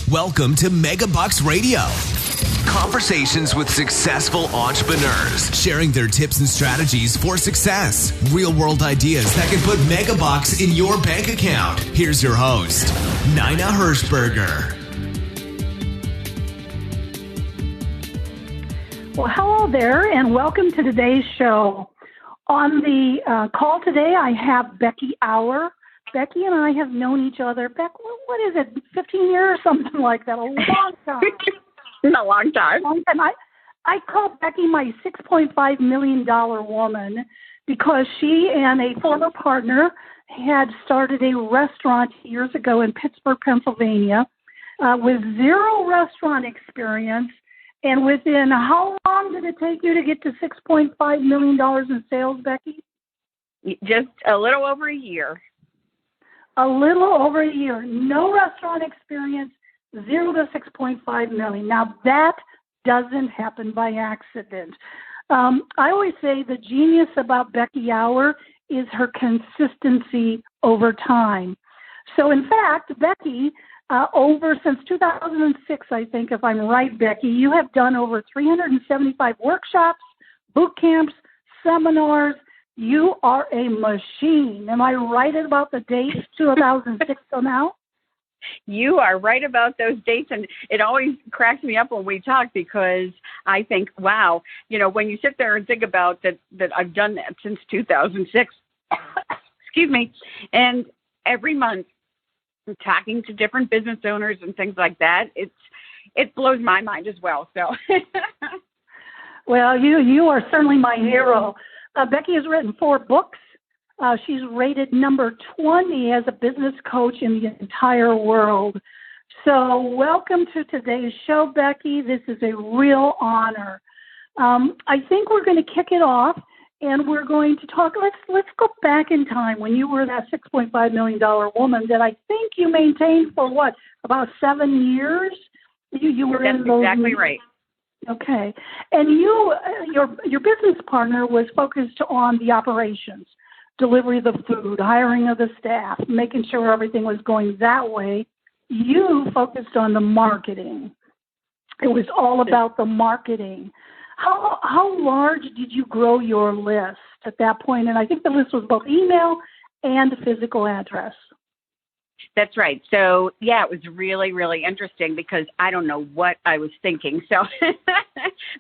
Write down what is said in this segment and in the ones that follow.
Welcome to Megabucks Radio. Conversations with successful entrepreneurs, sharing their tips and strategies for success. Real-world ideas that can put megabucks in your bank account. Here's your host, Nina Hirschberger. Well, hello there, and welcome to today's show. On the call today, I have Becky Auer. Becky and I have known each other, Beck, what is it, 15 years, something like that, a long time. A long time. I call Becky my $6.5 million woman because she and a former partner had started a restaurant years ago in Pittsburgh, Pennsylvania, with zero restaurant experience. And within how long did it take you to get to $6.5 million in sales, Becky? Just a little over a year. A little over a year. No restaurant experience, 0 to 6.5 million. Now, that doesn't happen by accident. I always say the genius about Becky Auer is her consistency over time. So, in fact, Becky, since 2006, I think, if I'm right, Becky, you have done over 375 workshops, boot camps, seminars. You are a machine. Am I right about the dates, 2006 till now? You are right about those dates, and it always cracks me up when we talk because I think, wow, when you sit there and think about that I've done that since 2006, excuse me, and every month I'm talking to different business owners and things like that, it blows my mind as well. So, well, you are certainly my hero. Becky has written 4 books. She's rated number 20 as a business coach in the entire world. So welcome to today's show, Becky. This is a real honor. I think we're going to kick it off, and we're going to talk. Let's go back in time when you were that $6.5 million woman that I think you maintained for about 7 years? You were That's in those exactly meetings. Right. Okay. And your business partner was focused on the operations, delivery of the food, hiring of the staff, making sure everything was going that way. You focused on the marketing. It was all about the marketing. How large did you grow your list at that point? And I think the list was both email and physical address. That's right. So, yeah, it was really, really interesting because I don't know what I was thinking. So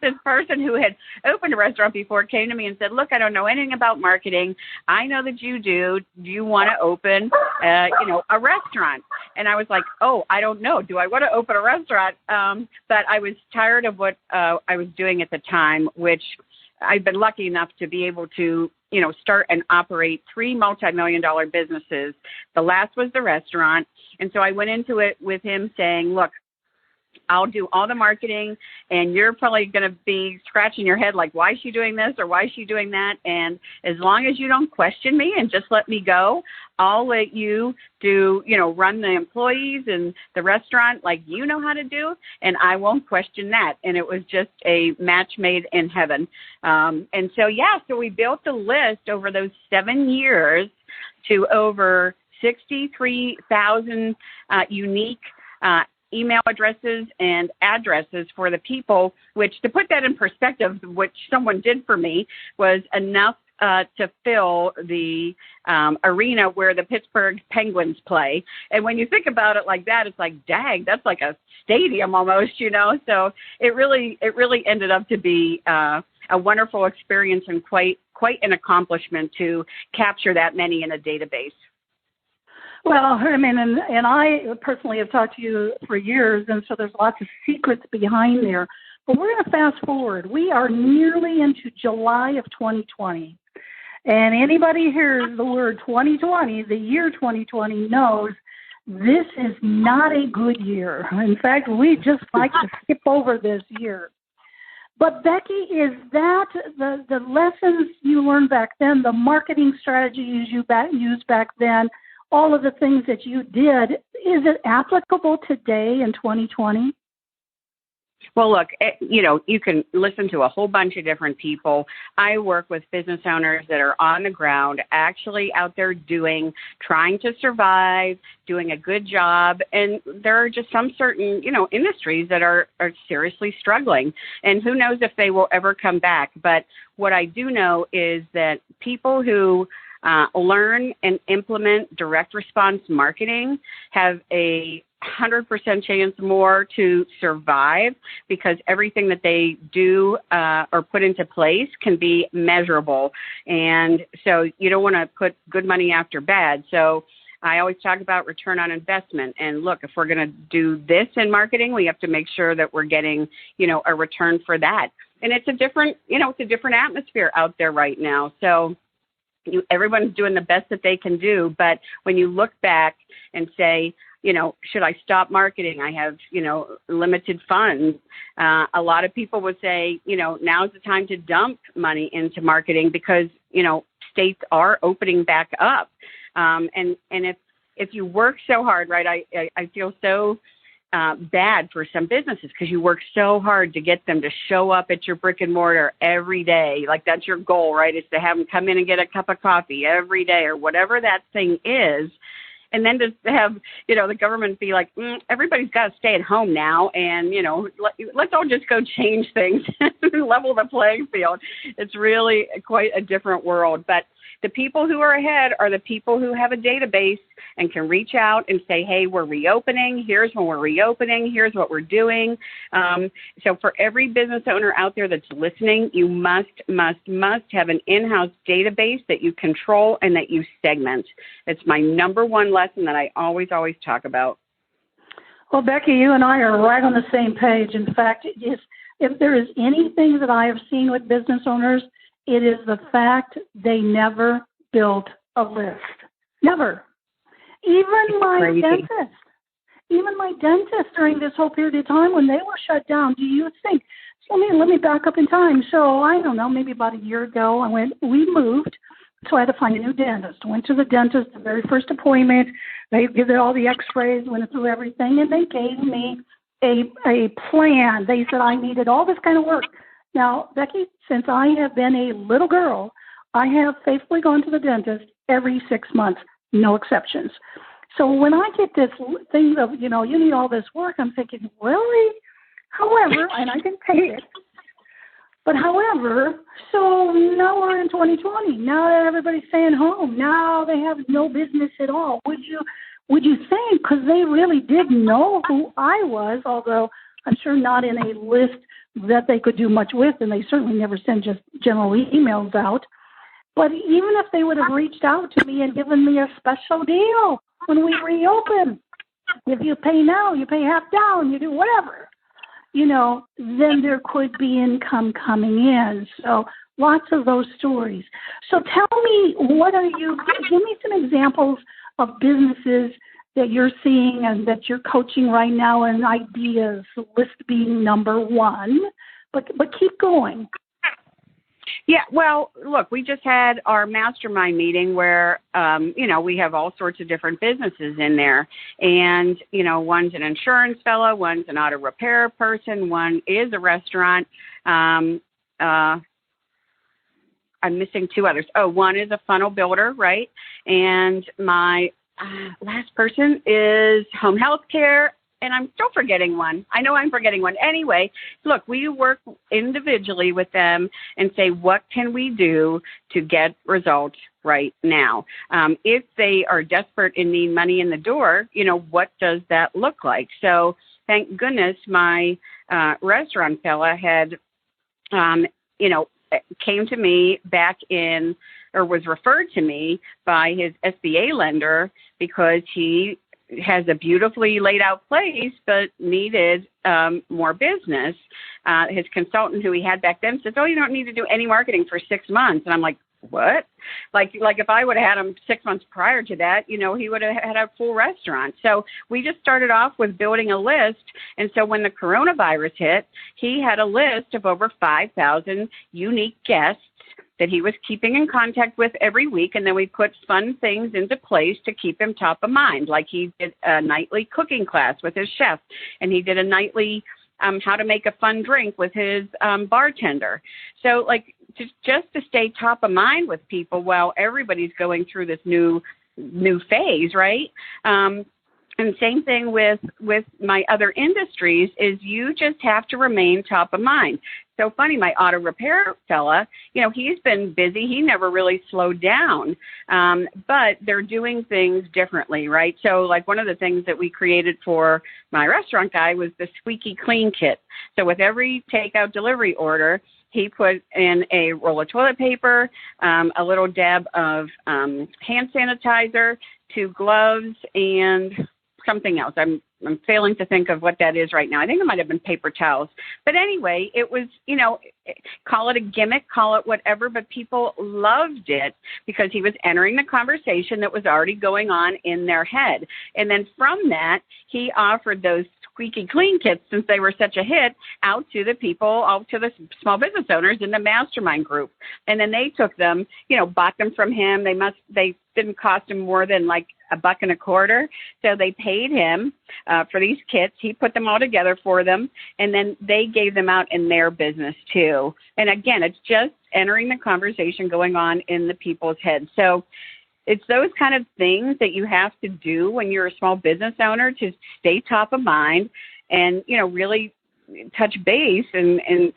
this person who had opened a restaurant before came to me and said, look, I don't know anything about marketing. I know that you do. Do you want to open, a restaurant? And I was like, oh, I don't know. Do I want to open a restaurant? But I was tired of what I was doing at the time, which I've been lucky enough to be able to start and operate 3 multi-million-dollar businesses. The last was the restaurant. And so I went into it with him saying, look, I'll do all the marketing, and you're probably going to be scratching your head like, why is she doing this or why is she doing that? And as long as you don't question me and just let me go, I'll let you do, run the employees and the restaurant like you know how to do, and I won't question that. And it was just a match made in heaven. And so we built the list over those 7 years to over 63,000 unique email addresses and addresses for the people, which, to put that in perspective, which someone did for me, was enough to fill the arena where the Pittsburgh Penguins play. And when you think about it like that, it's like, dang, that's like a stadium almost, So it really ended up to be a wonderful experience and quite an accomplishment to capture that many in a database. Well, I mean, and I personally have talked to you for years, and so there's lots of secrets behind there. But we're going to fast forward. We are nearly into July of 2020. And anybody hears the word 2020, the year 2020, knows this is not a good year. In fact, we just like to skip over this year. But Becky, is that the lessons you learned back then, the marketing strategies you used back then, all of the things that you did, is it applicable today in 2020? Well, look, you can listen to a whole bunch of different people. I work with business owners that are on the ground, actually out there trying to survive, doing a good job. And there are just some certain, industries that are seriously struggling. And who knows if they will ever come back. But what I do know is that people who learn and implement direct response marketing have a 100% chance more to survive, because everything that they do or put into place can be measurable. And so you don't want to put good money after bad. So I always talk about return on investment. And look, if we're going to do this in marketing, we have to make sure that we're getting, a return for that. And it's a different atmosphere out there right now. So everyone's doing the best that they can do. But when you look back and say, should I stop marketing? I have, limited funds. A lot of people would say, now's the time to dump money into marketing because, states are opening back up. And if you work so hard, right, I feel so bad for some businesses because you work so hard to get them to show up at your brick and mortar every day. Like that's your goal, right? Is to have them come in and get a cup of coffee every day or whatever that thing is. And then to have, the government be like, everybody's got to stay at home now. And, let's all just go change things and level the playing field. It's really quite a different world. But the people who are ahead are the people who have a database and can reach out and say, hey, we're reopening. Here's when we're reopening. Here's what we're doing. So for every business owner out there that's listening, you must have an in-house database that you control and that you segment. It's my number one lesson that I always talk about. Well, Becky, you and I are right on the same page. In fact, if there is anything that I have seen with business owners, it is the fact they never built a list. Never. Even my dentist during this whole period of time when they were shut down, do you think, so let me back up in time. So I don't know, maybe about a year ago, we moved, so I had to find a new dentist. Went to the dentist, the very first appointment. They did all the x-rays, went through everything, and they gave me a plan. They said I needed all this kind of work. Now, Becky, since I have been a little girl, I have faithfully gone to the dentist every 6 months, no exceptions. So when I get this thing of, you need all this work, I'm thinking, really? However, and I can pay it. But however, so now we're in 2020. Now that everybody's staying home, now they have no business at all. Would you think, because they really did know who I was, although I'm sure not in a list that they could do much with, and they certainly never send just general emails out. But even if they would have reached out to me and given me a special deal when we reopen, if you pay now, you pay half down, you do whatever, then there could be income coming in. So lots of those stories. So tell me, give me some examples of businesses that you're seeing and that you're coaching right now, and ideas, list being number one, but keep going. Yeah, well, look, we just had our mastermind meeting where, we have all sorts of different businesses in there. And, one's an insurance fellow, one's an auto repair person, one is a restaurant. I'm missing two others. Oh, one is a funnel builder, right? And my last person is home health care. And I'm still forgetting one. I know I'm forgetting one. Anyway, look, we work individually with them and say, what can we do to get results right now? If they are desperate and need money in the door, what does that look like? So thank goodness my restaurant fella had, came to me back in, or was referred to me by his SBA lender because he has a beautifully laid out place, but needed more business. His consultant who he had back then says, oh, you don't need to do any marketing for 6 months. And I'm like, what? Like if I would have had him 6 months prior to that, he would have had a full restaurant. So we just started off with building a list. And so when the coronavirus hit, he had a list of over 5,000 unique guests that he was keeping in contact with every week. And then we put fun things into place to keep him top of mind. Like he did a nightly cooking class with his chef, and he did a nightly how to make a fun drink with his bartender. So like just to stay top of mind with people while everybody's going through this new phase, right? And same thing with my other industries is you just have to remain top of mind. So funny, my auto repair fella, he's been busy. He never really slowed down, but they're doing things differently, right? So like one of the things that we created for my restaurant guy was the squeaky clean kit. So with every takeout delivery order, he put in a roll of toilet paper, a little dab of hand sanitizer, 2 gloves, and something else. I'm failing to think of what that is right now. I think it might have been paper towels. But anyway, it was, call it a gimmick, call it whatever, but people loved it because he was entering the conversation that was already going on in their head. And then from that, he offered those squeaky clean kits, since they were such a hit, out to the people, out to the small business owners in the Mastermind group. And then they took them, bought them from him. They didn't cost him more than like $1.25. So they paid him for these kits. He put them all together for them, and then they gave them out in their business too. And again, it's just entering the conversation going on in the people's heads. So it's those kind of things that you have to do when you're a small business owner to stay top of mind and, really touch base and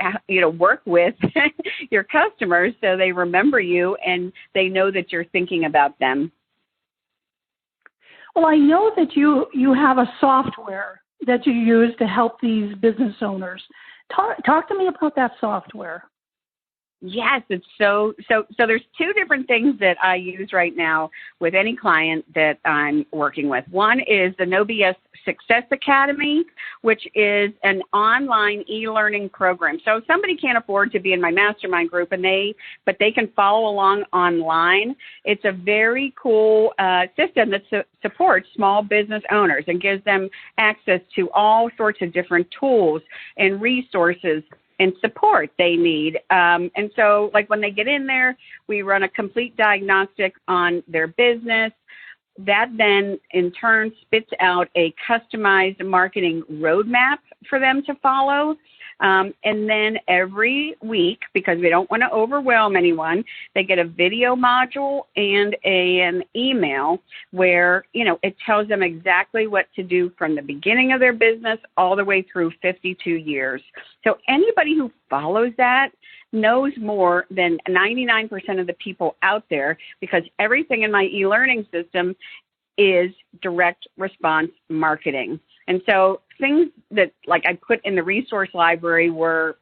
work with your customers so they remember you and they know that you're thinking about them. Well, I know that you have a software that you use to help these business owners. Talk to me about that software. Yes, it's so there's 2 different things that I use right now with any client that I'm working with. One is the No BS Success Academy, which is an online e-learning program. So somebody can't afford to be in my mastermind group, but they can follow along online. It's a very cool system that supports small business owners and gives them access to all sorts of different tools and resources and support they need. And so like when they get in there, we run a complete diagnostic on their business. That then in turn spits out a customized marketing roadmap for them to follow. And then every week, because we don't want to overwhelm anyone, they get a video module and an email where, it tells them exactly what to do from the beginning of their business all the way through 52 years. So anybody who follows that knows more than 99% of the people out there, because everything in my e-learning system is direct response marketing. And so things that like I put in the resource library were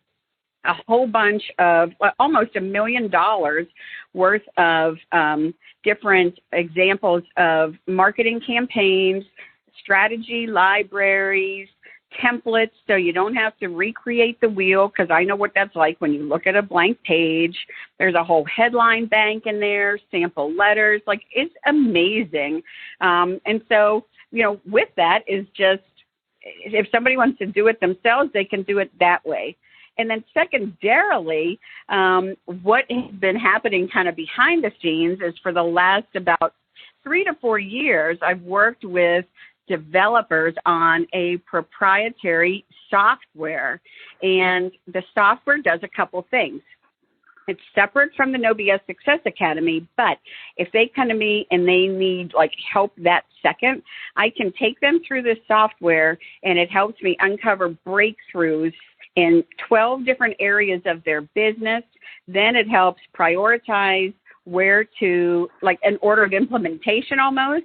a whole bunch of almost $1 million worth of different examples of marketing campaigns, strategy libraries, templates, so you don't have to recreate the wheel, because I know what that's like when you look at a blank page. There's a whole headline bank in there, sample letters, like it's amazing. And so, with that is just, if somebody wants to do it themselves, they can do it that way. And then secondarily, what has been happening kind of behind the scenes is for the last about 3 to 4 years, I've worked with developers on a proprietary software. And the software does a couple things. It's separate from the No BS Success Academy, but if they come to me and they need like help that second, I can take them through this software and it helps me uncover breakthroughs in 12 different areas of their business. Then it helps prioritize where to, like an order of implementation almost,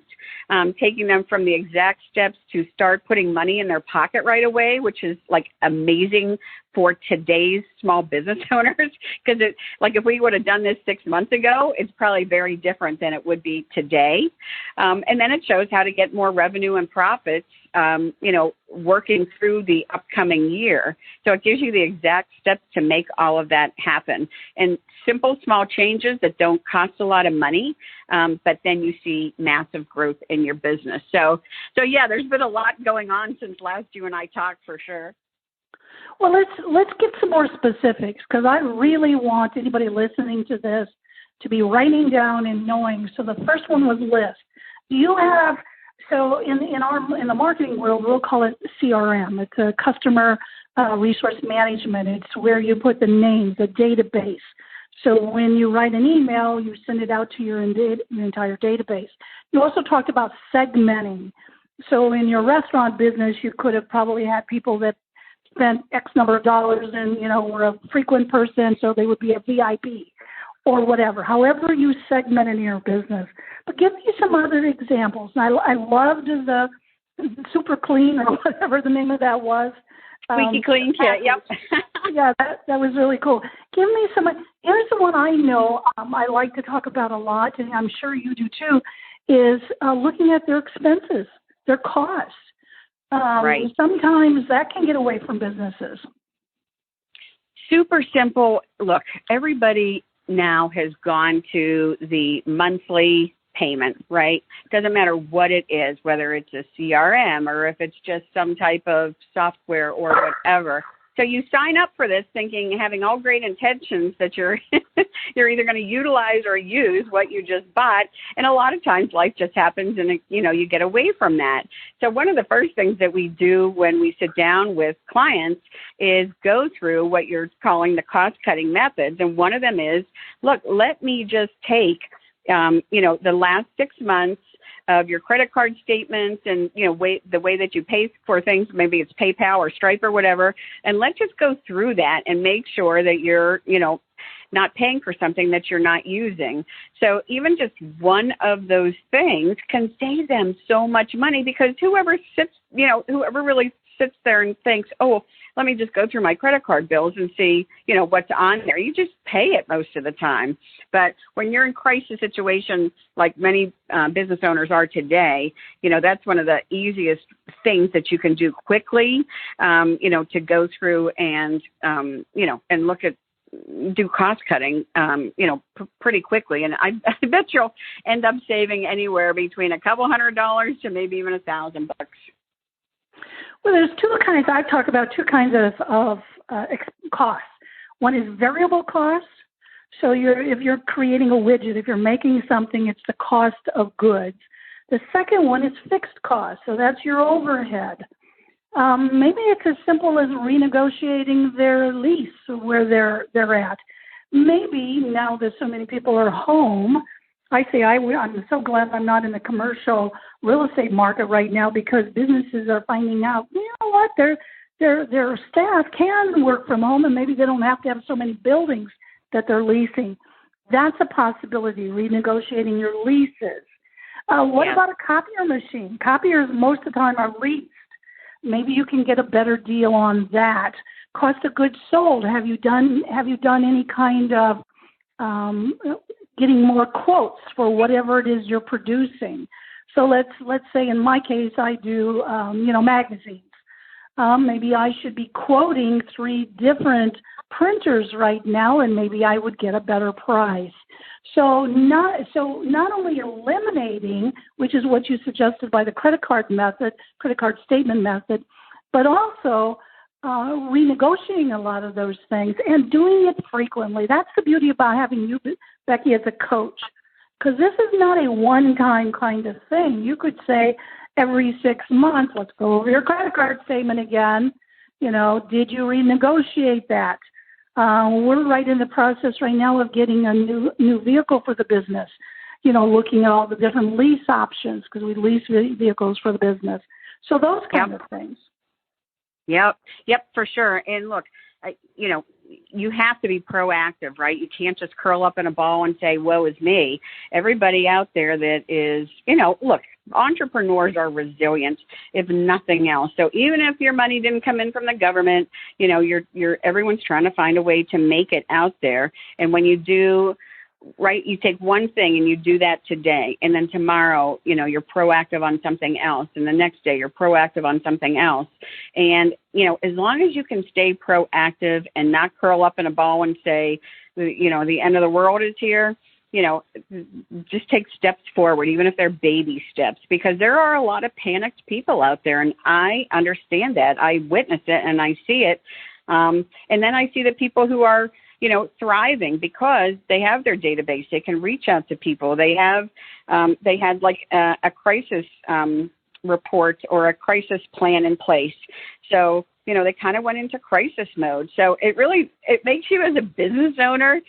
taking them from the exact steps to start putting money in their pocket right away, which is like amazing for today's small business owners. Because like if we would have done this 6 months ago, it's probably very different than it would be today. And then it shows how to get more revenue and profits, working through the upcoming year. So it gives you the exact steps to make all of that happen. And simple, small changes that don't cost a lot of money, but then you see massive growth in your business. So yeah, there's been a lot going on since last you and I talked, for sure. Well, let's get some more specifics, because I really want anybody listening to this to be writing down and knowing. So the first one was list. Do you have, so in the marketing world, we'll call it CRM. It's a customer resource management. It's where you put the names, the database. So when you write an email, you send it out to your entire database. You also talked about segmenting. So in your restaurant business, you could have probably had people that spent X number of dollars and, were a frequent person, so they would be a VIP or whatever, however you segment in your business. But give me some other examples. And I loved the Super Clean or whatever the name of that was. Squeaky Clean Kit, yep. Yeah, that was really cool. Give me some. Here's the one I know I like to talk about a lot, and I'm sure you do too, is looking at their expenses, their costs. Right. Sometimes that can get away from businesses. Super simple. Look, everybody now has gone to the monthly payment, right? Doesn't matter what it is, whether it's a CRM or if it's just some type of software or whatever. So you sign up for this thinking, having all great intentions that you're either going to utilize or use what you just bought. And a lot of times life just happens and, you get away from that. So one of the first things that we do when we sit down with clients is go through what you're calling the cost-cutting methods. And one of them is, look, let me just take the last 6 months of your credit card statements and, the way that you pay for things, maybe it's PayPal or Stripe or whatever, and let's just go through that and make sure that you're, not paying for something that you're not using. So even just one of those things can save them so much money, because whoever really sits there and thinks, oh, let me just go through my credit card bills and see, what's on there. You just pay it most of the time. But when you're in crisis situations like many business owners are today, that's one of the easiest things that you can do quickly, to go through and, and look at, do cost cutting, pretty quickly. And I bet you'll end up saving anywhere between a couple $100 to maybe even $1,000. Well, there's I talk about two kinds of costs. One is variable costs. So if you're creating a widget, if you're making something, it's the cost of goods. The second one is fixed costs. So that's your overhead. Maybe it's as simple as renegotiating their lease where they're at. Maybe now that so many people are home, I say I'm so glad I'm not in the commercial real estate market right now, because businesses are finding out, what, their staff can work from home and maybe they don't have to have so many buildings that they're leasing. That's a possibility, renegotiating your leases. What about a copier machine? Copiers most of the time are leased. Maybe you can get a better deal on that. Cost of goods sold. Have you done any kind of getting more quotes for whatever it is you're producing? So let's say in my case I do magazines. Maybe I should be quoting 3 different printers right now, and maybe I would get a better price. So not only eliminating, which is what you suggested by the credit card statement method, but also renegotiating a lot of those things and doing it frequently. That's the beauty about having you, Becky, as a coach, because this is not a one-time kind of thing. You could say every 6 months, let's go over your credit card statement again. Did you renegotiate that? We're right in the process right now of getting a new vehicle for the business, looking at all the different lease options, because we lease vehicles for the business. So those kind of things. Yep, for sure. And look, you have to be proactive, right? You can't just curl up in a ball and say, woe is me. Everybody out there that is, look, entrepreneurs are resilient, if nothing else. So even if your money didn't come in from the government, everyone's trying to find a way to make it out there. And when you do, right, you take one thing and you do that today, and then tomorrow, you're proactive on something else, and the next day you're proactive on something else. And, as long as you can stay proactive and not curl up in a ball and say, the end of the world is here, just take steps forward, even if they're baby steps, because there are a lot of panicked people out there, and I understand that. I witness it and I see it. And then I see the people who are, thriving because they have their database. They can reach out to people. They have, they had like a crisis report or a crisis plan in place. So, they kind of went into crisis mode. So it makes you as a business owner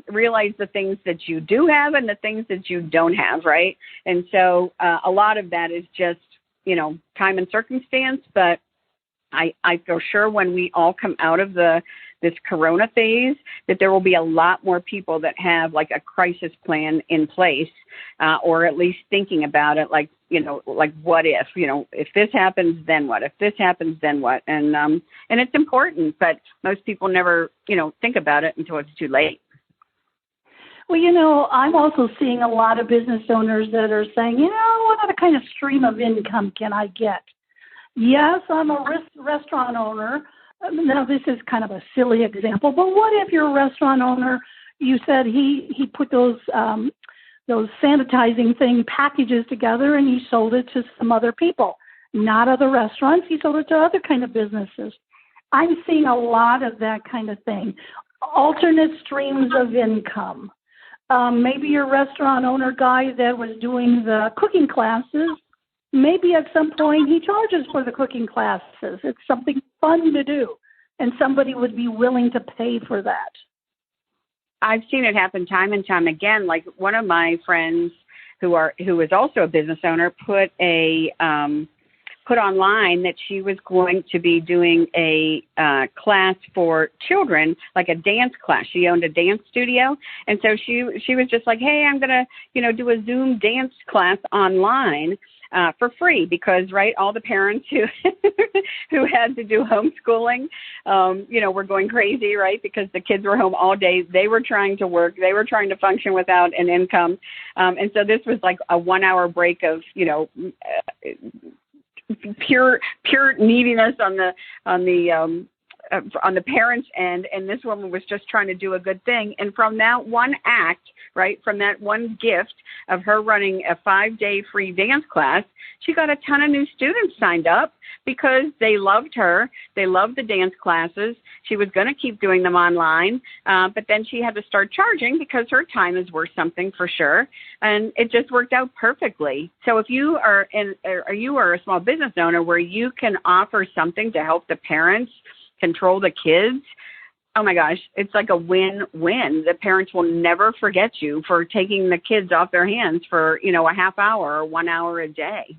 realize the things that you do have and the things that you don't have, right? And so a lot of that is just, time and circumstance. But I feel sure when we all come out of this corona phase, that there will be a lot more people that have like a crisis plan in place, or at least thinking about it, like what if this happens, then what? If this happens, then what? And it's important, but most people never, think about it until it's too late. Well, I'm also seeing a lot of business owners that are saying, what other kind of stream of income can I get? Yes, I'm a restaurant owner. Now, this is kind of a silly example, but what if you're a restaurant owner? You said he put those sanitizing thing packages together and he sold it to some other people, not other restaurants. He sold it to other kind of businesses. I'm seeing a lot of that kind of thing. Alternate streams of income. Maybe your restaurant owner guy that was doing the cooking classes, maybe at some point he charges for the cooking classes. It's something fun to do, and somebody would be willing to pay for that. I've seen it happen time and time again. Like one of my friends who is also a business owner put online that she was going to be doing a class for children, like a dance class. She owned a dance studio. And so she was just like, hey, I'm going to, do a Zoom dance class online for free because, right, all the parents who had to do homeschooling, were going crazy, right, because the kids were home all day. They were trying to work. They were trying to function without an income. And so this was like a 1 hour break of, pure neediness on the parents' end, and this woman was just trying to do a good thing. And from that one act, right, from that one gift of her running a 5-day free dance class, she got a ton of new students signed up because they loved her. They loved the dance classes. She was going to keep doing them online, but then she had to start charging because her time is worth something for sure. And it just worked out perfectly. So if you are a small business owner where you can offer something to help the parents control the kids, oh my gosh, it's like a win-win. The parents will never forget you for taking the kids off their hands for, a half hour or 1 hour a day.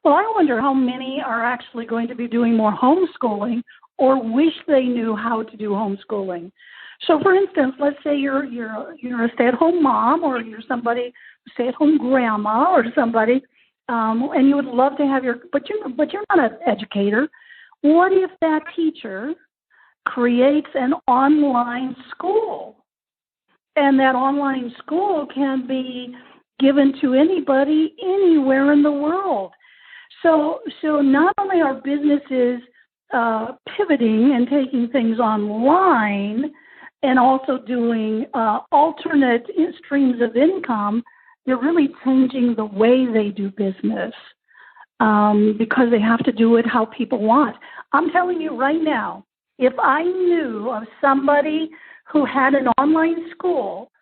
Well, I wonder how many are actually going to be doing more homeschooling or wish they knew how to do homeschooling. So, for instance, let's say you're a stay-at-home mom, or you're somebody, stay-at-home grandma, or somebody, and you would love to have but you're not an educator. What if that teacher creates an online school, and that online school can be given to anybody anywhere in the world? So not only are businesses pivoting and taking things online and also doing alternate streams of income, they're really changing the way they do business because they have to do it how people want. I'm telling you right now, if I knew of somebody who had an online school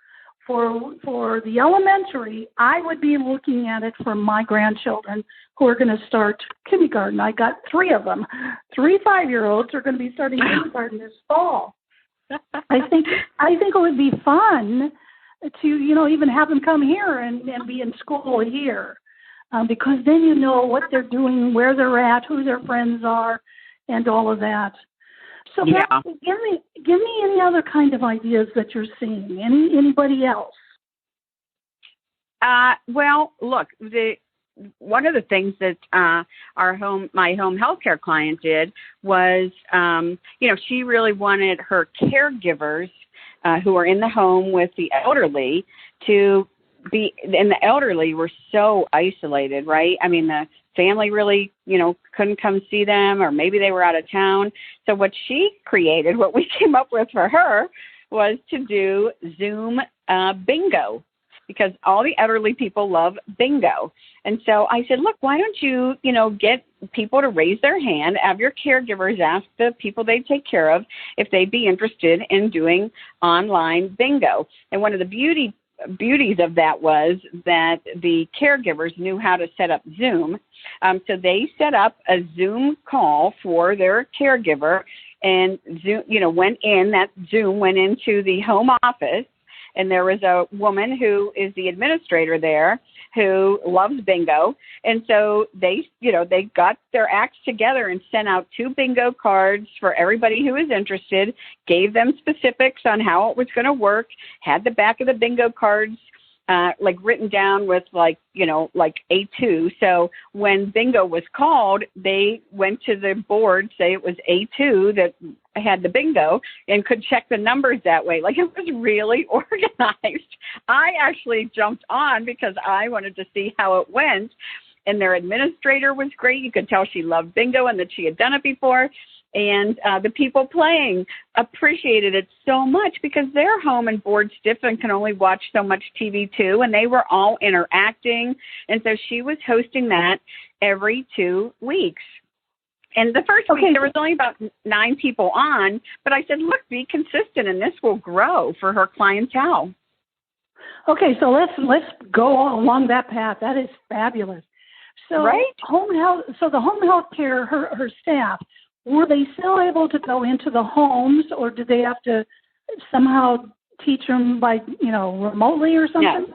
for the elementary, I would be looking at it for my grandchildren who are going to start kindergarten. I got 3 of them. 3 5-year-olds are going to be starting kindergarten this fall. I think it would be fun to, even have them come here and be in school here, because then you know what they're doing, where they're at, who their friends are, and all of that. So yeah. Give me any other kind of ideas that you're seeing. Anybody else? Well, look, one of the things that my home healthcare client did was, she really wanted her caregivers who are in the home with the elderly to be, and the elderly were so isolated, right? I mean, the family really, couldn't come see them, or maybe they were out of town. So what we came up with for her was to do Zoom bingo, because all the elderly people love bingo. And so I said, look, why don't you, get people to raise their hand, have your caregivers ask the people they take care of if they'd be interested in doing online bingo. And one of the beauty beauties of that was that the caregivers knew how to set up Zoom. So they set up a Zoom call for their caregiver, and Zoom, that Zoom went into the home office, and there was a woman who is the administrator there who loves bingo. And so they got their acts together and sent out 2 bingo cards for everybody who was interested, gave them specifics on how it was going to work, had the back of the bingo cards written down with like A2. So when bingo was called, they went to the board, say it was A2 that had the bingo, and could check the numbers that way. Like, it was really organized. I actually jumped on because I wanted to see how it went. And their administrator was great. You could tell she loved bingo and that she had done it before. And the people playing appreciated it so much because they're home and bored stiff and can only watch so much TV too. And they were all interacting. And so she was hosting that every 2 weeks. And the first week, there was only about 9 people on. But I said, look, be consistent, and this will grow for her clientele. Okay, so let's go along that path. That is fabulous. So right? The home health care, her staff, were they still able to go into the homes, or did they have to somehow teach them by, remotely or something? No.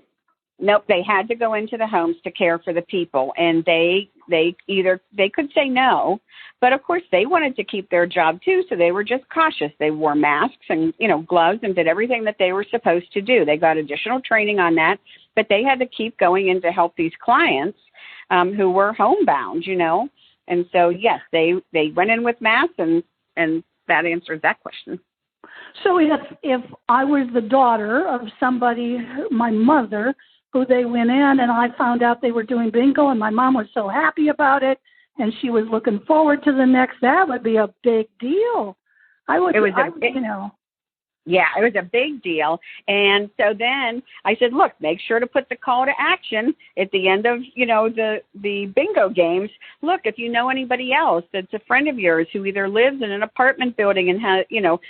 Nope, they had to go into the homes to care for the people, and they could say no, but of course they wanted to keep their job too, so they were just cautious. They wore masks and gloves and did everything that they were supposed to do. They got additional training on that, but they had to keep going in to help these clients who were homebound, and so yes, they went in with masks, and that answers that question. So if I was the daughter of somebody, my mother, who they went in, and I found out they were doing bingo, and my mom was so happy about it, and she was looking forward to the next, that would be a big deal. Yeah, it was a big deal. And so then I said, look, make sure to put the call to action at the end of, the bingo games. Look, if you know anybody else that's a friend of yours who either lives in an apartment building and has,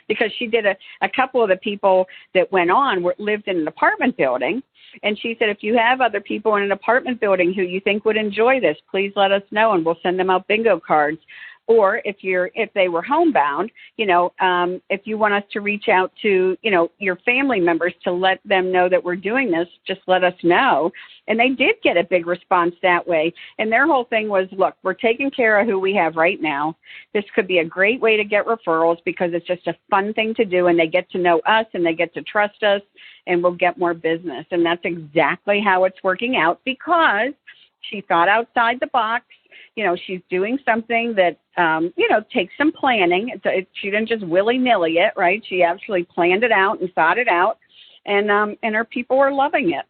because she did a couple of the people that went on lived in an apartment building. And she said, if you have other people in an apartment building who you think would enjoy this, please let us know and we'll send them out bingo cards. Or if they were homebound, if you want us to reach out to, your family members to let them know that we're doing this, just let us know. And they did get a big response that way. And their whole thing was, look, we're taking care of who we have right now. This could be a great way to get referrals because it's just a fun thing to do. And they get to know us and they get to trust us and we'll get more business. And that's exactly how it's working out because she thought outside the box. She's doing something that, takes some planning. She didn't just willy-nilly it, right? She actually planned it out and thought it out, and her people are loving it.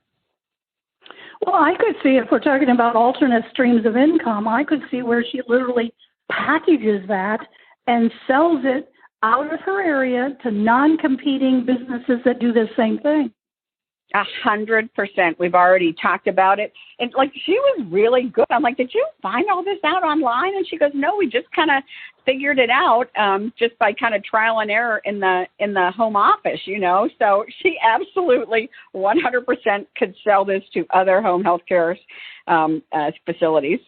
Well, I could see, if we're talking about alternate streams of income, I could see where she literally packages that and sells it out of her area to non-competing businesses that do the same thing. 100%. We've already talked about it. And she was really good. I'm like, did you find all this out online? And she goes, no, we just kind of figured it out just by kind of trial and error in the home office, So she absolutely 100% could sell this to other home health care facilities.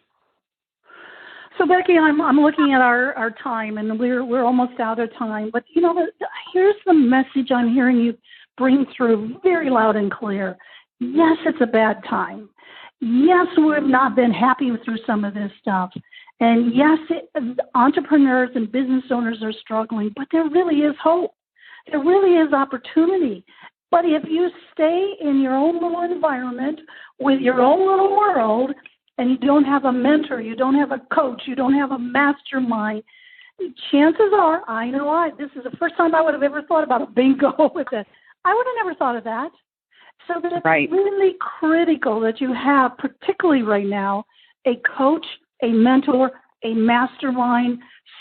So Becky, I'm looking at our time, and we're almost out of time. But here's the message I'm hearing you bring through very loud and clear. Yes, it's a bad time. Yes, we've not been happy through some of this stuff. And yes, entrepreneurs and business owners are struggling, but there really is hope. There really is opportunity. But if you stay in your own little environment with your own little world and you don't have a mentor, you don't have a coach, you don't have a mastermind, chances are, this is the first time I would have ever thought about a bingo with it. I would have never thought of that. So that it's really critical that you have, particularly right now, a coach, a mentor, a mastermind,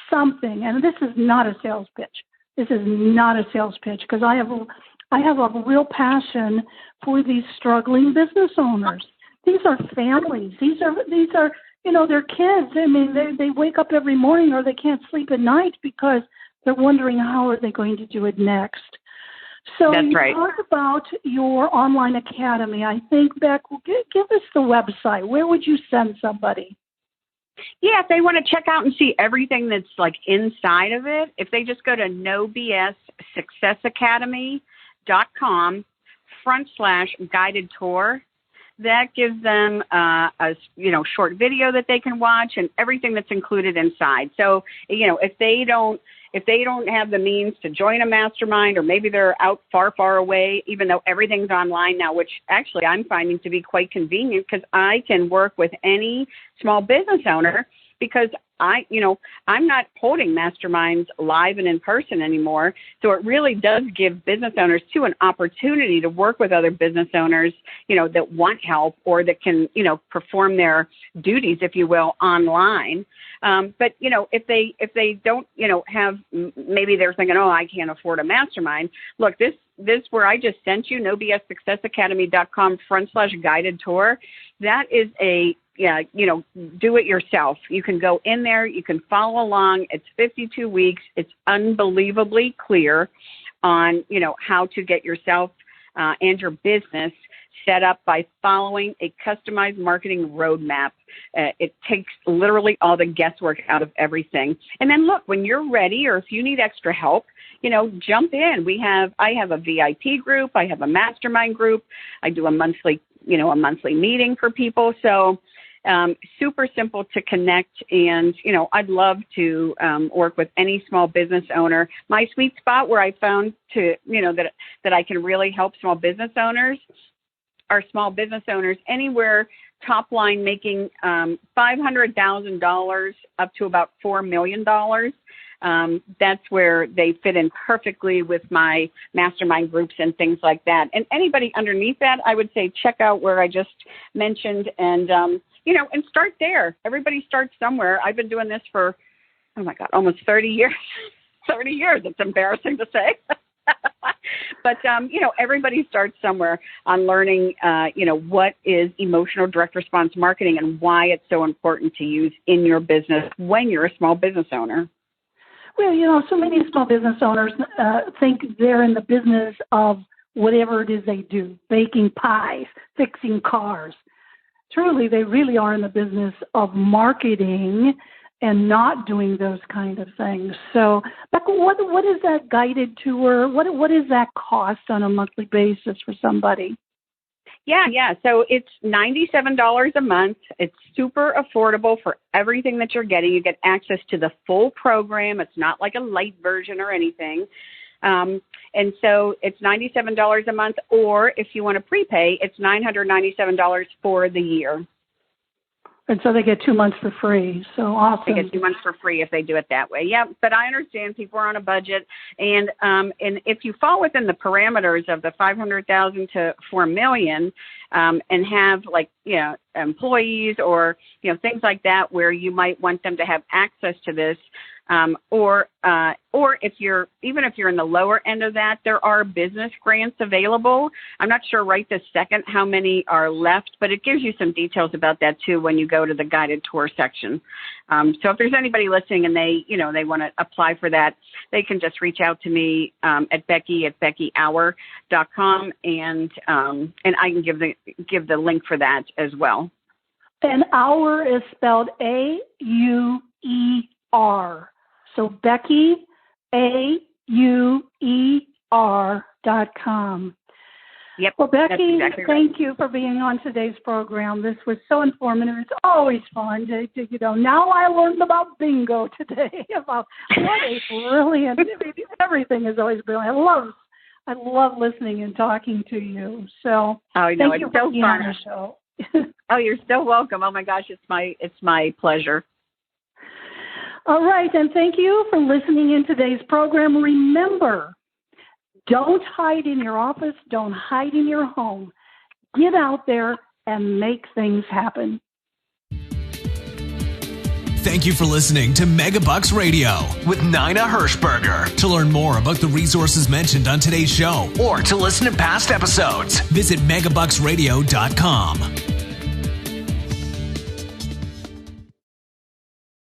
something. And this is not a sales pitch. This is not a sales pitch because I have a real passion for these struggling business owners. These are families. These are their kids. I mean, they wake up every morning or they can't sleep at night because they're wondering how are they going to do it next. So That's you right. talked about your online academy. I think, Beck, give us the website. Where would you send somebody? Yeah, if they want to check out and see everything that's like inside of it, if they just go to nobssuccessacademy.com/guided tour, that gives them a short video that they can watch and everything that's included inside. So, if they don't have the means to join a mastermind, or maybe they're out far away, even though everything's online now, which actually I'm finding to be quite convenient because I can work with any small business owner because I'm not holding masterminds live and in person anymore. So it really does give business owners too an opportunity to work with other business owners, that want help or that can, perform their duties, if you will, online. But if they don't, have, maybe they're thinking, oh, I can't afford a mastermind. Look, this where I just sent you, nobssuccessacademy.com/guided tour. That is a do it yourself. You can go in there, you can follow along. It's 52 weeks. It's unbelievably clear on, how to get yourself and your business set up by following a customized marketing roadmap. It takes literally all the guesswork out of everything. And then look, when you're ready, or if you need extra help, jump in. I have a VIP group. I have a mastermind group. I do a monthly meeting for people. So super simple to connect. And, I'd love to work with any small business owner. My sweet spot where I found that I can really help small business owners are small business owners anywhere top line making $500,000 up to about $4 million. That's where they fit in perfectly with my mastermind groups and things like that. And anybody underneath that, I would say check out where I just mentioned and start there. Everybody starts somewhere. I've been doing this for, oh my God, almost 30 years. 30 years. It's embarrassing to say. But, everybody starts somewhere on learning, what is emotional direct response marketing and why it's so important to use in your business when you're a small business owner. Well, so many small business owners think they're in the business of whatever it is they do, baking pies, fixing cars. Truly, they really are in the business of marketing and not doing those kind of things. So, Becca, what is that guided tour? What is that cost on a monthly basis for somebody? Yeah. So it's $97 a month. It's super affordable for everything that you're getting. You get access to the full program. It's not like a light version or anything. And so it's $97 a month, or if you want to prepay, it's $997 for the year. And so they get 2 months for free. So awesome. They get 2 months for free if they do it that way. Yeah, but I understand people are on a budget, and if you fall within the parameters of the $500,000 to $4 million, and have employees or things like that where you might want them to have access to this, or if you're in the lower end of that, there are business grants available. I'm not sure right this second how many are left, but it gives you some details about that too when you go to the guided tour section. So if there's anybody listening and they want to apply for that, they can just reach out to me at Becky@BeckyAuer.com, and I can give the link for that as well. And Auer is spelled AUER. So Becky, AUER.com. Yep. Well, Becky, that's exactly right. Thank you for being on today's program. This was so informative. It's always fun to now I learned about bingo today, about what a brilliant, everything is always brilliant. I love listening and talking to you. So thank you for being on the show. Oh, you're so welcome. Oh my gosh, it's my pleasure. All right, and thank you for listening in today's program. Remember, don't hide in your office, don't hide in your home. Get out there and make things happen. Thank you for listening to Megabucks Radio with Nina Hirschberger. To learn more about the resources mentioned on today's show or to listen to past episodes, visit megabucksradio.com.